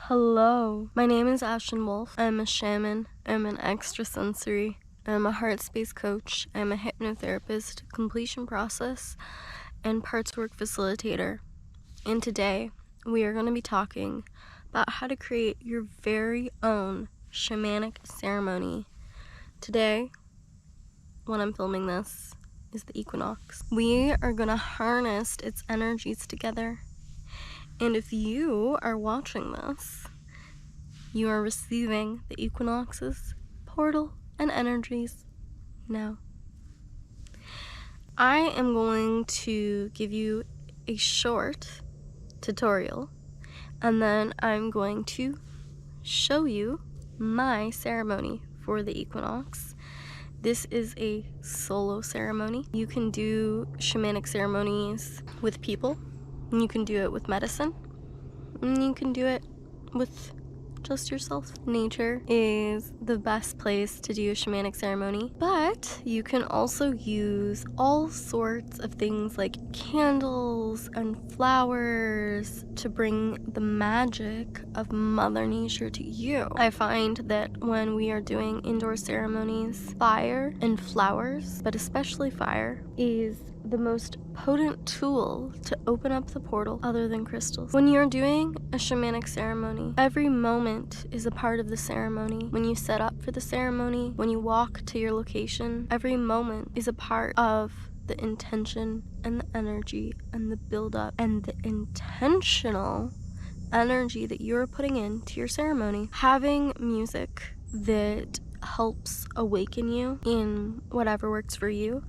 Hello, my name is Ashen Wolf. I'm a shaman, I'm an extrasensory, I'm a heart space coach, I'm a hypnotherapist, completion process, and parts work facilitator. And today, we are going to be talking about how to create your very own shamanic ceremony. Today, when I'm filming this, is the equinox. We are going to harness its energies together. And if you are watching this, you are receiving the equinox's portal and energies now. I am going to give you a short tutorial, and then I'm going to show you my ceremony for the equinox. This is a solo ceremony. You can do shamanic ceremonies with people, and you can do it with medicine, and you can do it with just yourself. Nature is the best place to do a shamanic ceremony, but you can also use all sorts of things like candles and flowers to bring the magic of Mother Nature to you. I find that when we are doing indoor ceremonies, fire and flowers, but especially fire, is the most potent tool to open up the portal other than crystals. When you're doing a shamanic ceremony, every moment is a part of the ceremony. When you set up for the ceremony, when you walk to your location, every moment is a part of the intention and the energy and the build-up and the intentional energy that you're putting into your ceremony. Having music that helps awaken you in whatever works for you,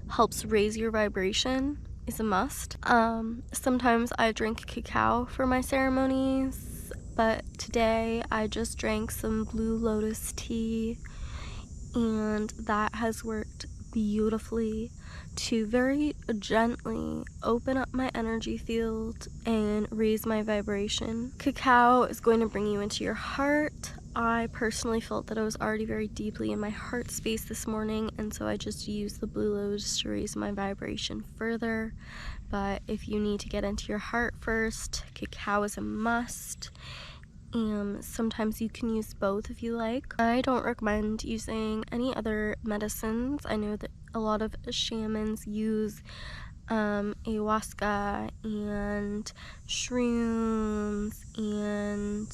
helps raise your vibration, is a must. Sometimes I drink cacao for my ceremonies, but today I just drank some blue lotus tea, and that has worked beautifully to very gently open up my energy field and raise my vibration. Cacao is going to bring you into your heart. I personally felt that I was already very deeply in my heart space this morning, and so I just used the blue lotus to raise my vibration further. But if you need to get into your heart first, cacao is a must. And sometimes you can use both if you like. I don't recommend using any other medicines. I know that a lot of shamans use ayahuasca and shrooms and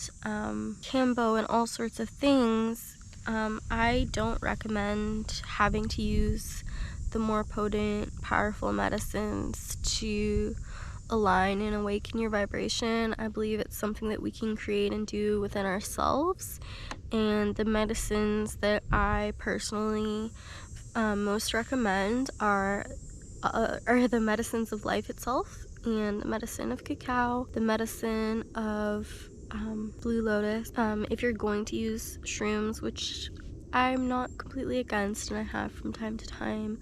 kambo and all sorts of things. I don't recommend having to use the more potent, powerful medicines to align and awaken your vibration. I believe it's something that we can create and do within ourselves, and the medicines that I personally most recommend are the medicines of life itself, and the medicine of cacao, the medicine of blue lotus. If you're going to use shrooms, which I'm not completely against and I have from time to time,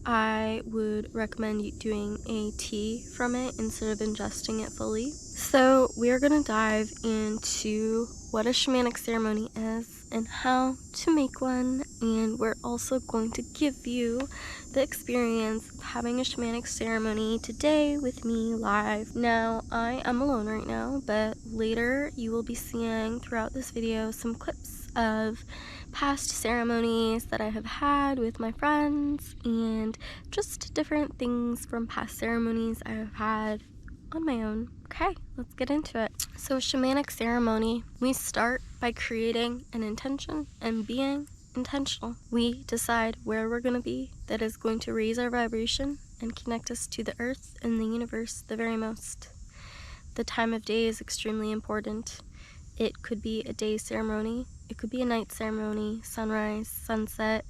I would recommend you doing a tea from it instead of ingesting it fully. So we're going to dive into what a shamanic ceremony is and how to make one, and we're also going to give you the experience of having a shamanic ceremony today with me live. Now, I am alone right now, but later you will be seeing throughout this video some clips of past ceremonies that I have had with my friends and just different things from past ceremonies I have had on my own. Okay, let's get into it. So a shamanic ceremony, we start by creating an intention and being intentional. We decide where we're going to be that is going to raise our vibration and connect us to the earth and the universe the very most. The time of day is extremely important. It could be a day ceremony, it could be a night ceremony, sunrise, sunset.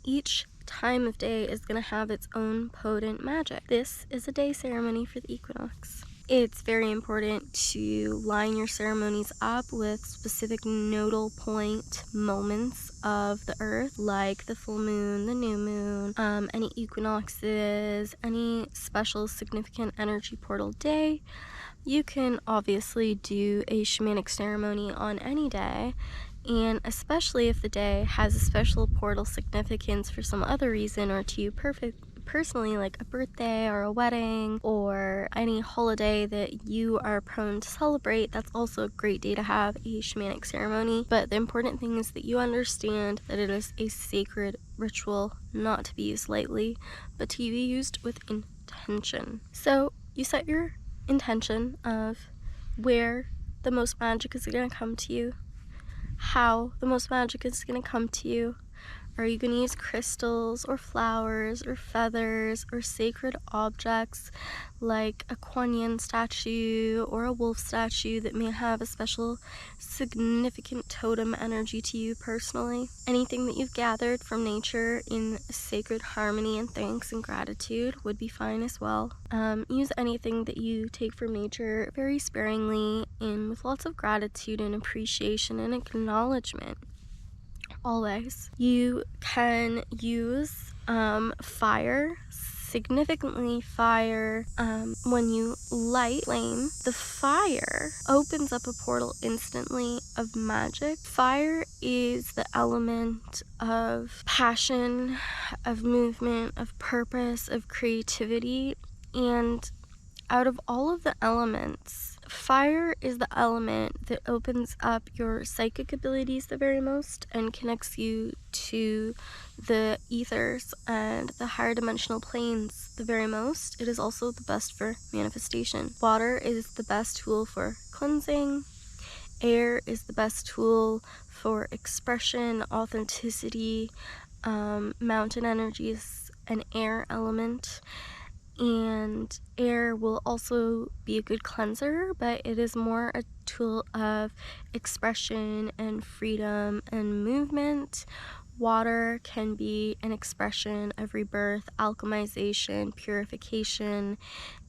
Each time of day is going to have its own potent magic. This is a day ceremony for the equinox. It's very important to line your ceremonies up with specific nodal point moments of the earth, like the full moon, the new moon, any equinoxes, any special significant energy portal day. You can obviously do a shamanic ceremony on any day, and especially if the day has a special portal significance for some other reason or to you personally, like a birthday or a wedding or any holiday that you are prone to celebrate, that's also a great day to have a shamanic ceremony. But the important thing is that you understand that it is a sacred ritual, not to be used lightly, but to be used with intention. So you set your intention of where the most magic is going to come to you, how the most magic is going to come to you. Are you going to use crystals or flowers or feathers or sacred objects like a Kuan Yin statue or a wolf statue that may have a special significant totem energy to you personally? Anything that you've gathered from nature in sacred harmony and thanks and gratitude would be fine as well. Use anything that you take from nature very sparingly and with lots of gratitude and appreciation and acknowledgement. Always. You can use fire, significantly fire. When you light flame, the fire opens up a portal instantly of magic. Fire is the element of passion, of movement, of purpose, of creativity, and out of all of the elements, fire is the element that opens up your psychic abilities the very most and connects you to the ethers and the higher dimensional planes the very most. It is also the best for manifestation. Water is the best tool for cleansing. Air is the best tool for expression, authenticity. Mountain energy is an air element. And air will also be a good cleanser, but it is more a tool of expression and freedom and movement. Water can be an expression of rebirth, alchemization, purification.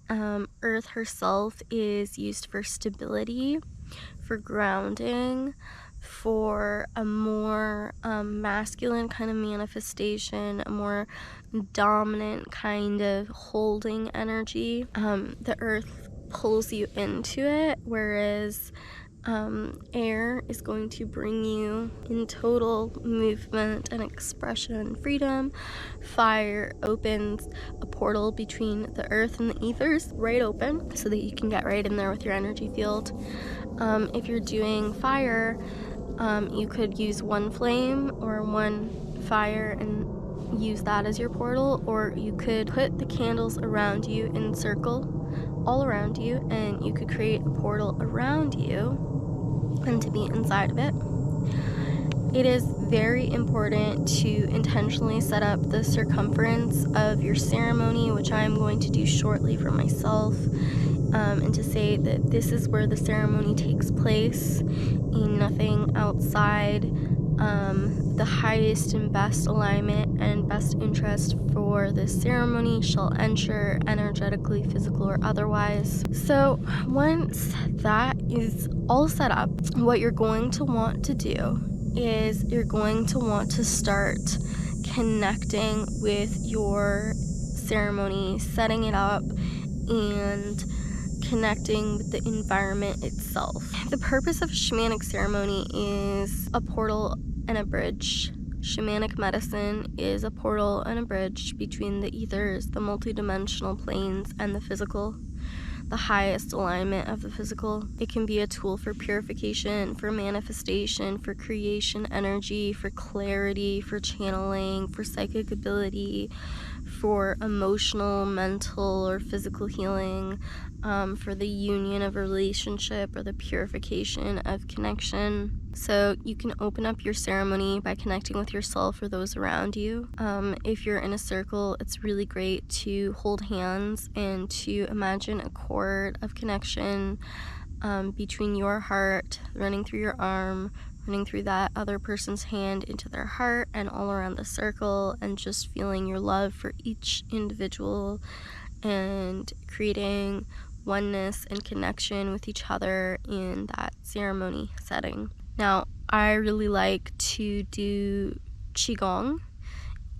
Earth herself is used for stability, for grounding, for a more masculine kind of manifestation, a more dominant kind of holding energy. The earth pulls you into it, whereas air is going to bring you in total movement and expression and freedom. Fire opens a portal between the earth and the ethers, right open, so that you can get right in there with your energy field. If you're doing fire, you could use one flame or one fire and use that as your portal, or you could put the candles around you in a circle all around you, and you could create a portal around you and to be inside of it. It is very important to intentionally set up the circumference of your ceremony, which I'm going to do shortly for myself, and to say that this is where the ceremony takes place and nothing outside. The highest and best alignment and best interest for this ceremony shall ensure, energetically, physical, or otherwise. So once that is all set up, what you're going to want to do is you're going to want to start connecting with your ceremony, setting it up, and connecting with the environment itself. The purpose of a shamanic ceremony is a portal and a bridge. Shamanic medicine is a portal and a bridge between the ethers, the multidimensional planes, and the physical, the highest alignment of the physical. It can be a tool for purification, for manifestation, for creation energy, for clarity, for channeling, for psychic ability, for emotional, mental, or physical healing, for the union of a relationship or the purification of connection. So you can open up your ceremony by connecting with yourself or those around you. If you're in a circle, it's really great to hold hands and to imagine a cord of connection between your heart running through your arm, running through that other person's hand into their heart and all around the circle, and just feeling your love for each individual and creating oneness and connection with each other in that ceremony setting. Now, I really like to do Qigong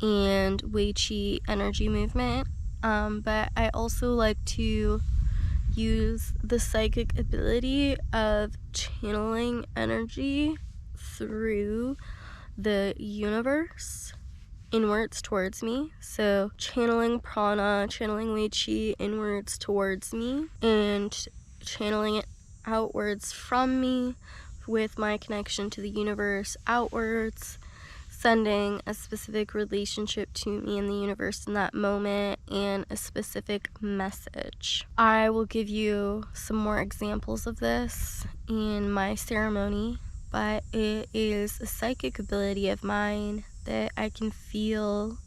and Wei Qi energy movement, but I also like to use the psychic ability of channeling energy through the universe inwards towards me. So channeling prana, channeling Wei Qi inwards towards me, and channeling it outwards from me with my connection to the universe outwards, sending a specific relationship to me in the universe in that moment and a specific message. I will give you some more examples of this in my ceremony, but it is a psychic ability of mine that I can feel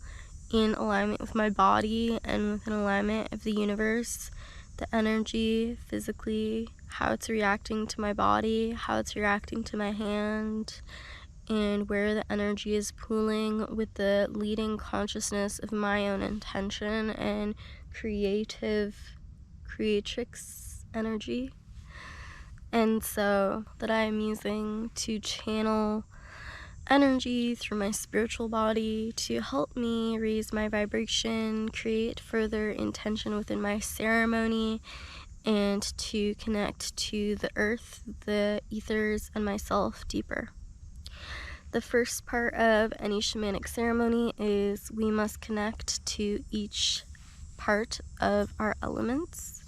in alignment with my body and with an alignment of the universe, the energy physically, how it's reacting to my body, how it's reacting to my hand, and where the energy is pooling with the leading consciousness of my own intention and creatrix energy. And so that I am using to channel energy through my spiritual body to help me raise my vibration, create further intention within my ceremony, and to connect to the earth, the ethers, and myself deeper. The first part of any shamanic ceremony is we must connect to each part of our elements.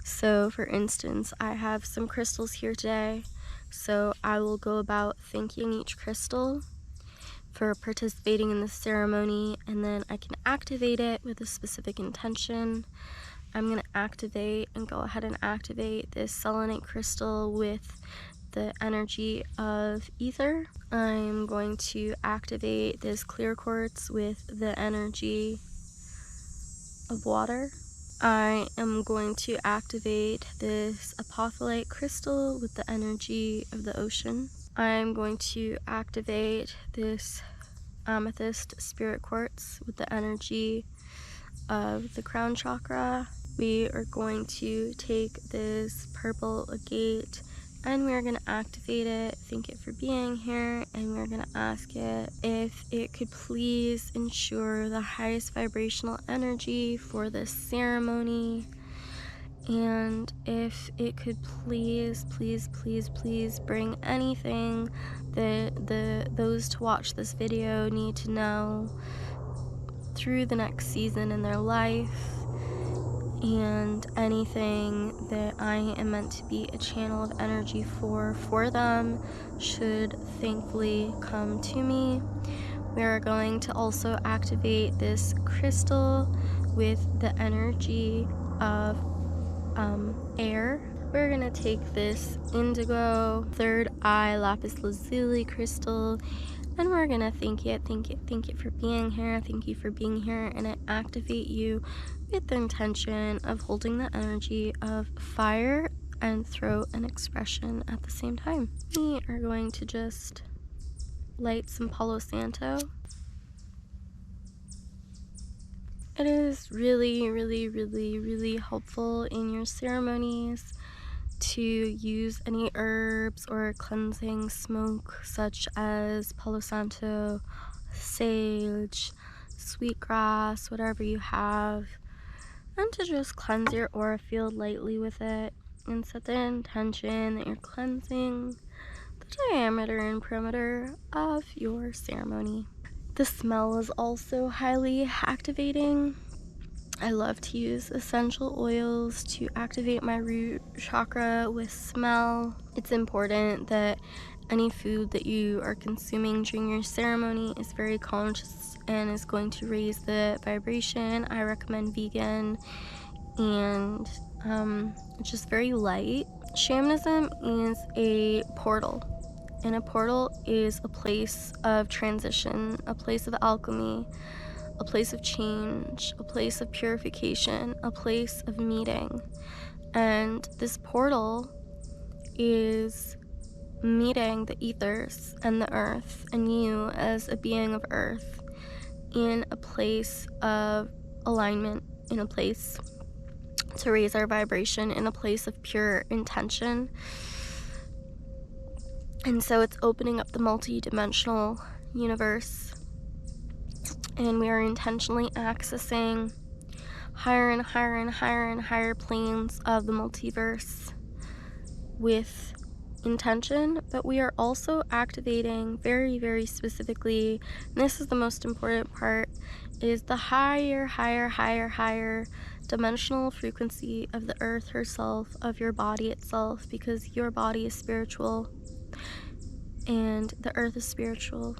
So for instance, I have some crystals here today, so I will go about thanking each crystal for participating in the ceremony, and then I can activate it with a specific intention. I'm going to activate and go ahead and activate this selenite crystal with the energy of ether. I'm going to activate this clear quartz with the energy of water. I am going to activate this apophyllite crystal with the energy of the ocean. I'm going to activate this amethyst spirit quartz with the energy of the crown chakra. We are going to take this purple agate and we're going to activate it, thank it for being here, and we're going to ask it if it could please ensure the highest vibrational energy for this ceremony, and if it could please bring anything that those to watch this video need to know through the next season in their life, and anything that I am meant to be a channel of energy for them should thankfully come to me. We are going to also activate this crystal with the energy of air. We're gonna take this indigo third eye lapis lazuli crystal, and we're gonna thank it for being here. Thank you for being here, and I activate you with the intention of holding the energy of fire and throat and expression at the same time. We are going to just light some Palo Santo. It is really helpful in your ceremonies to use any herbs or cleansing smoke such as Palo Santo, sage, sweetgrass, whatever you have, and to just cleanse your aura field lightly with it and set the intention that you're cleansing the diameter and perimeter of your ceremony. The smell is also highly activating. I love to use essential oils to activate my root chakra with smell. It's important that any food that you are consuming during your ceremony is very conscious and is going to raise the vibration. I recommend vegan and just very light. Shamanism is a portal, and a portal is a place of transition, a place of alchemy, a place of change, a place of purification, a place of meeting. And this portal is meeting the ethers and the earth and you as a being of earth in a place of alignment, in a place to raise our vibration, in a place of pure intention. And so it's opening up the multi-dimensional universe, and we are intentionally accessing higher and higher and higher and higher planes of the multiverse with intention, but we are also activating very, very specifically, and this is the most important part, is the higher dimensional frequency of the earth herself, of your body itself, because your body is spiritual and the earth is spiritual.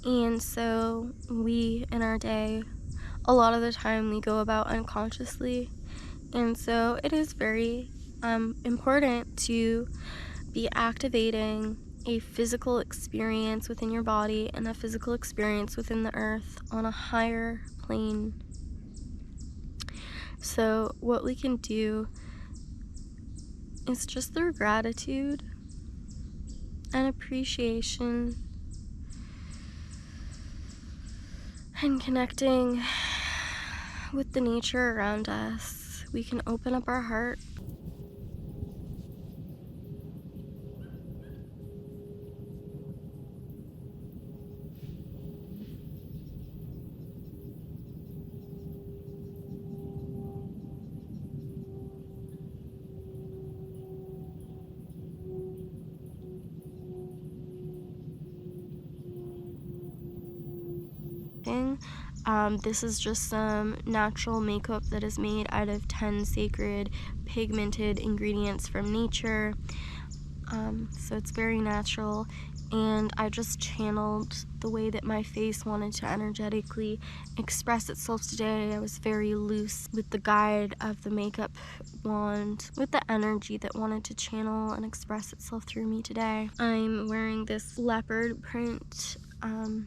And so we, in our day, a lot of the time we go about unconsciously, and so it is very important to be activating a physical experience within your body and a physical experience within the earth on a higher plane. So what we can do is just through gratitude and appreciation and connecting with the nature around us, we can open up our heart. This is just some natural makeup that is made out of 10 sacred pigmented ingredients from nature. So it's very natural, and I just channeled the way that my face wanted to energetically express itself today. I was very loose with the guide of the makeup wand, with the energy that wanted to channel and express itself through me today. I'm wearing this leopard print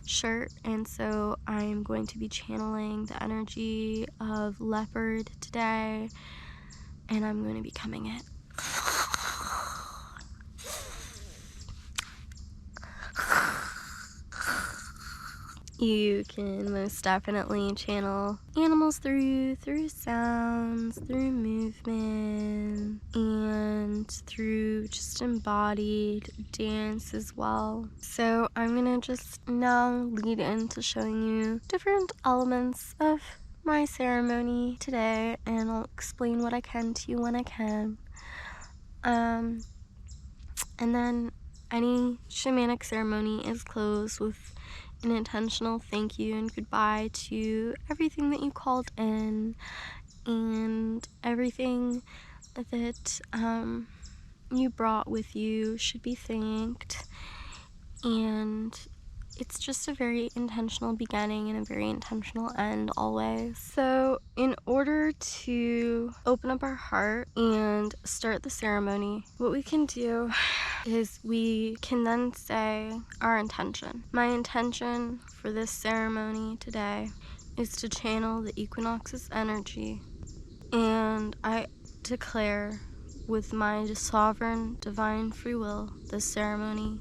shirt, and so I'm going to be channeling the energy of leopard today, and I'm going to be becoming it. You can most definitely channel animals through sounds, through movement, and through just embodied dance as well. So I'm gonna just now lead into showing you different elements of my ceremony today, and I'll explain what I can to you when I can. And then any shamanic ceremony is closed with an intentional thank you and goodbye to everything that you called in and everything that you brought with you should be thanked. And it's just a very intentional beginning and a very intentional end always. So in order to open up our heart and start the ceremony, what we can do is we can then say our intention. My intention for this ceremony today is to channel the equinox's energy, and I declare with my sovereign divine free will this ceremony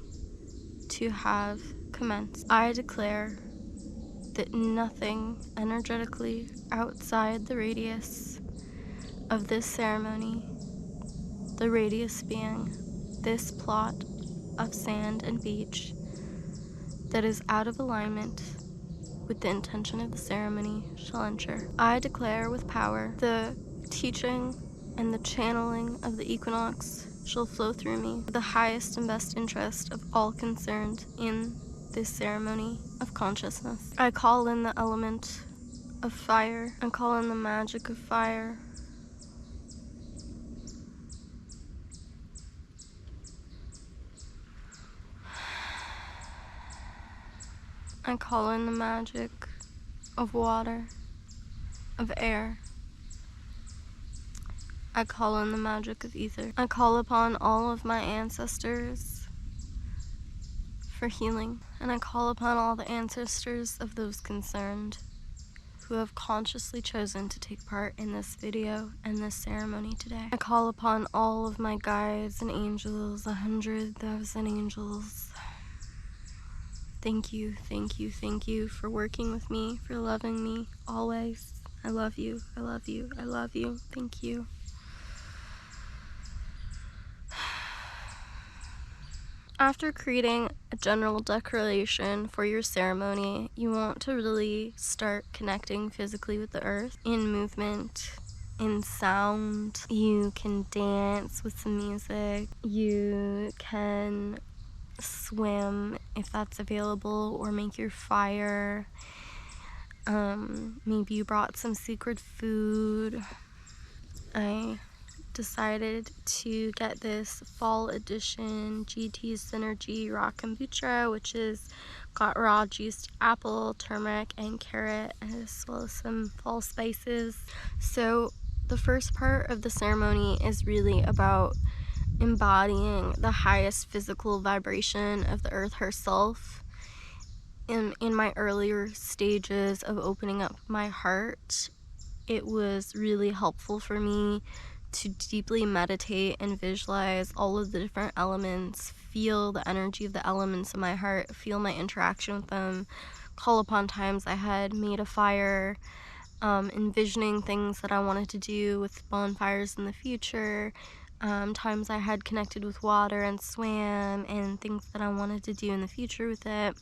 to have commenced. I declare that nothing energetically outside the radius of this ceremony, the radius being this plot of sand and beach, that is out of alignment with the intention of the ceremony shall enter. I declare with power the teaching and the channeling of the equinox shall flow through me for the highest and best interest of all concerned in this ceremony of consciousness. I call in the element of fire. I call in the magic of fire. I call in the magic of water, of air. I call in the magic of ether. I call upon all of my ancestors for healing, and I call upon all the ancestors of those concerned who have consciously chosen to take part in this video and this ceremony today. I call upon all of my guides and angels, 100,000 angels. Thank you, thank you, thank you for working with me, for loving me always. I love you, I love you, I love you. Thank you. After creating a general declaration for your ceremony, you want to really start connecting physically with the earth in movement in sound. You can dance with some music. You can swim if that's available, or make your fire. Maybe you brought some secret food. I decided to get this fall edition GT Synergy Raw Kombucha, which is got raw juiced apple, turmeric, and carrot, as well as some fall spices. So the first part of the ceremony is really about embodying the highest physical vibration of the earth herself. In my earlier stages of opening up my heart, it was really helpful for me to deeply meditate and visualize all of the different elements, feel the energy of the elements in my heart, feel my interaction with them, call upon times I had made a fire, envisioning things that I wanted to do with bonfires in the future, times I had connected with water and swam, and things that I wanted to do in the future with it.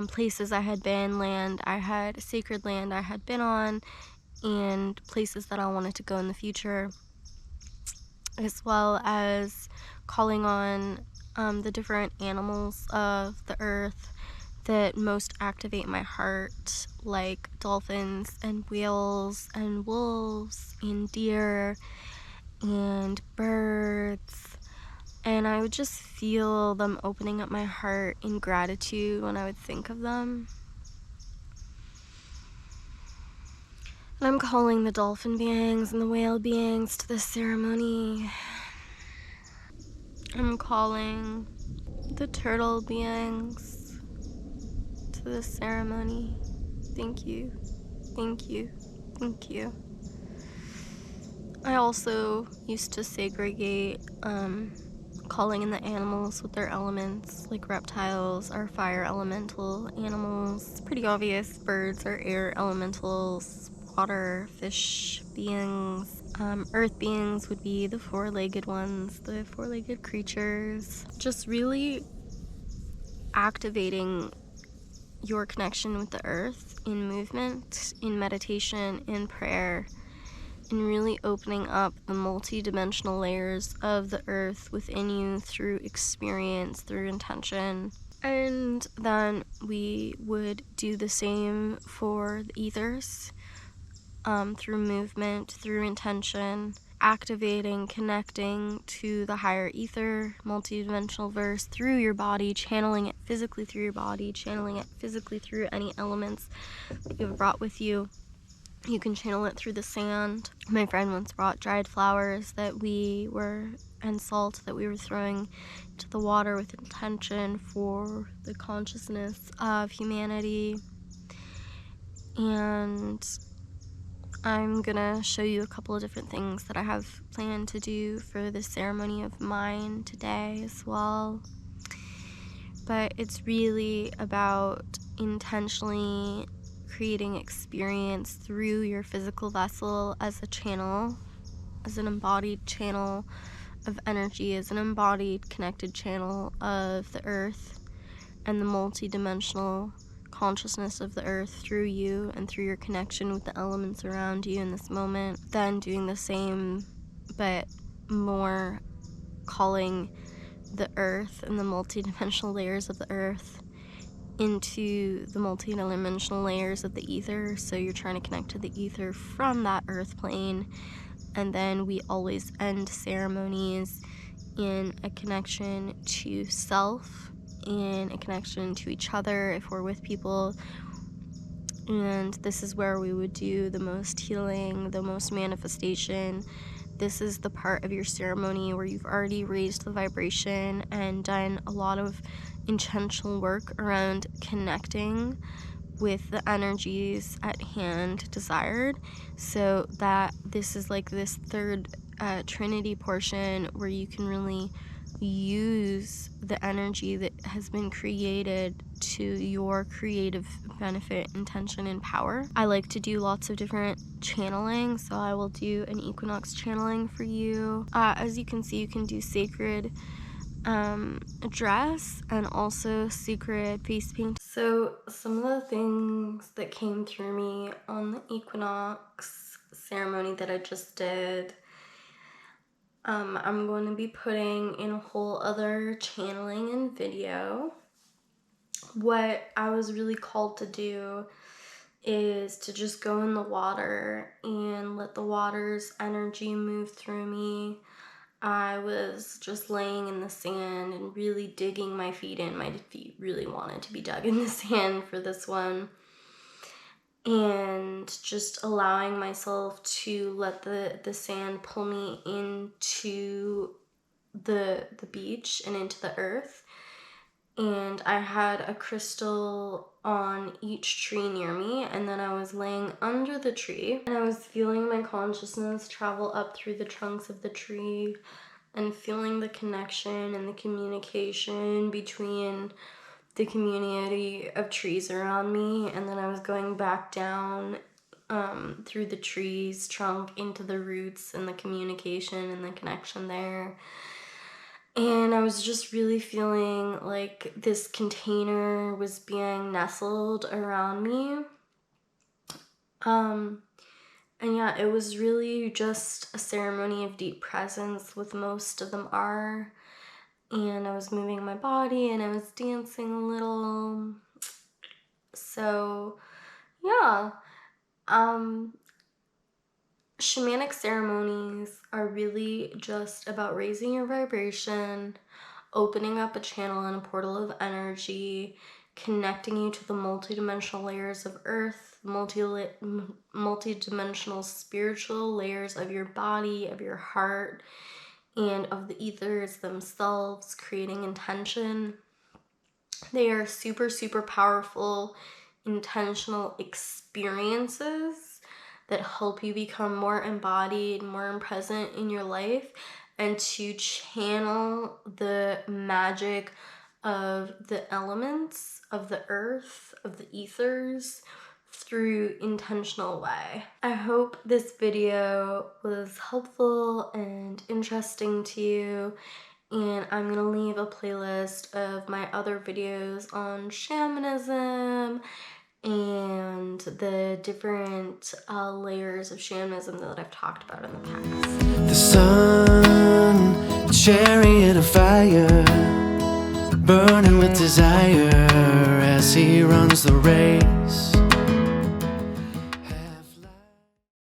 Places I had been, sacred land I had been on, and places that I wanted to go in the future, as well as calling on the different animals of the earth that most activate my heart, like dolphins and whales and wolves and deer and birds. And I would just feel them opening up my heart in gratitude when I would think of them. And I'm calling the dolphin beings and the whale beings to this ceremony. I'm calling the turtle beings to this ceremony. Thank you, thank you, thank you. I also used to segregate calling in the animals with their elements, like reptiles are fire elemental animals. It's pretty obvious. Birds are air elementals, water, fish beings. Earth beings would be the four-legged ones, the four-legged creatures. Just really activating your connection with the earth in movement, in meditation, in prayer, and really opening up the multi-dimensional layers of the earth within you through experience, through intention. And then we would do the same for the ethers, through movement, through intention, activating, connecting to the higher ether, multi-dimensional verse through your body, channeling it physically through your body, channeling it physically through any elements that you've brought with you. You can channel it through the sand. My friend once brought dried flowers and salt that we were throwing into the water with intention for the consciousness of humanity. And I'm gonna show you a couple of different things that I have planned to do for this ceremony of mine today as well. But it's really about intentionally creating experience through your physical vessel as a channel, as an embodied channel of energy, as an embodied connected channel of the earth and the multi-dimensional consciousness of the earth through you and through your connection with the elements around you in this moment. Then doing the same, but more calling the earth and the multi-dimensional layers of the earth into the multi-dimensional layers of the ether. So you're trying to connect to the ether from that earth plane. And then we always end ceremonies in a connection to self, in a connection to each other if we're with people. And this is where we would do the most healing, the most manifestation. This is the part of your ceremony where you've already raised the vibration and done a lot of intentional work around connecting with the energies at hand desired, so that this is like this third trinity portion where you can really use the energy that has been created to your creative benefit, intention, and power. I like to do lots of different channeling, so I will do an equinox channeling for you. As you can see, you can do sacred dress and also secret face paint. So some of the things that came through me on the equinox ceremony that I just did. I'm going to be putting in a whole other channeling and video. What I was really called to do is to just go in the water and let the water's energy move through me. I was just laying in the sand and really digging my feet in. My feet really wanted to be dug in the sand for this one. And just allowing myself to let the sand pull me into the beach and into the earth. And I had a crystal on each tree near me, and then I was laying under the tree, and I was feeling my consciousness travel up through the trunks of the tree and feeling the connection and the communication between the community of trees around me. And then I was going back down through the tree's trunk into the roots and the communication and the connection there. And I was just really feeling like this container was being nestled around me. And yeah, it was really just a ceremony of deep presence, with most of them are. And I was moving my body and I was dancing a little. So yeah, shamanic ceremonies are really just about raising your vibration, opening up a channel and a portal of energy, connecting you to the multidimensional layers of earth, multidimensional spiritual layers of your body, of your heart, and of the ethers themselves, creating intention. They are super, super powerful, intentional experiences that help you become more embodied, more present in your life, and to channel the magic of the elements, of the earth, of the ethers, through intentional way. I hope this video was helpful and interesting to you, and I'm gonna leave a playlist of my other videos on shamanism and the different layers of shamanism that I've talked about in the past. The sun, chariot of fire, burning with desire as he runs the race.